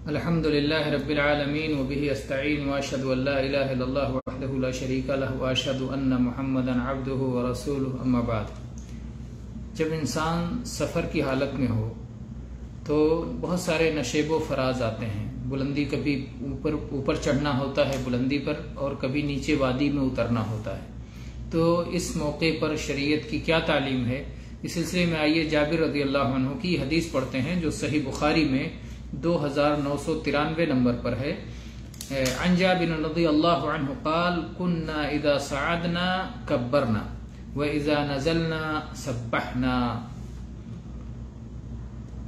الحمدللہ رب العالمین وبہ استعین واشہد ان لا الہ الا اللہ وحدہ لا شریک لہ واشہد ان محمدا عبدہ ورسولہ اما بعد۔ جب انسان سفر کی حالت میں ہو تو بہت سارے نشیب و فراز آتے ہیں۔ بلندی کبھی اوپر چڑھنا ہوتا ہے بلندی پر، اور کبھی نیچے وادی میں اترنا ہوتا ہے۔ تو اس موقع پر شریعت کی کیا تعلیم ہے، اس سلسلے میں آئیے جابر رضی اللہ عنہ کی حدیث پڑھتے ہیں جو صحیح بخاری میں 2993 نمبر پر ہے۔ عن جابر رضی اللہ عنہ قال كنا اذا صعدنا كبرنا واذا نزلنا سبحنا۔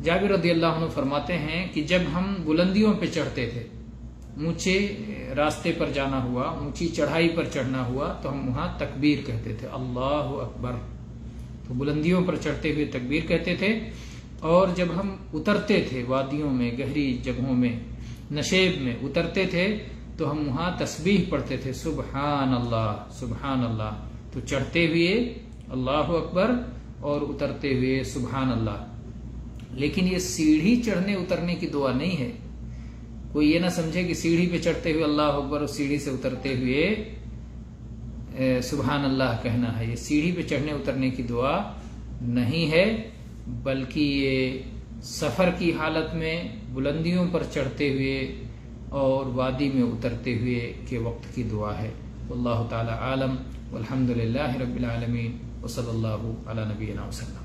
جابر رضی اللہ عنہ فرماتے ہیں کہ جب ہم بلندیوں پہ چڑھتے تھے، اونچے راستے پر جانا ہوا، اونچی چڑھائی پر چڑھنا ہوا، تو ہم وہاں تکبیر کہتے تھے، اللہ اکبر۔ تو بلندیوں پر چڑھتے ہوئے تکبیر کہتے تھے، اور جب ہم اترتے تھے وادیوں میں، گہری جگہوں میں، نشیب میں اترتے تھے تو ہم وہاں تسبیح پڑھتے تھے، سبحان اللہ سبحان اللہ۔ تو چڑھتے ہوئے اللہ اکبر اور اترتے ہوئے سبحان اللہ۔ لیکن یہ سیڑھی چڑھنے اترنے کی دعا نہیں ہے۔ کوئی یہ نہ سمجھے کہ سیڑھی پہ چڑھتے ہوئے اللہ اکبر اور سیڑھی سے اترتے ہوئے سبحان اللہ کہنا ہے۔ یہ سیڑھی پہ چڑھنے اترنے کی دعا نہیں ہے، بلکہ یہ سفر کی حالت میں بلندیوں پر چڑھتے ہوئے اور وادی میں اترتے ہوئے کے وقت کی دعا ہے۔ واللہ تعالی عالم، والحمدللہ رب العالمین، وصلی اللہ علی نبینا وسلم۔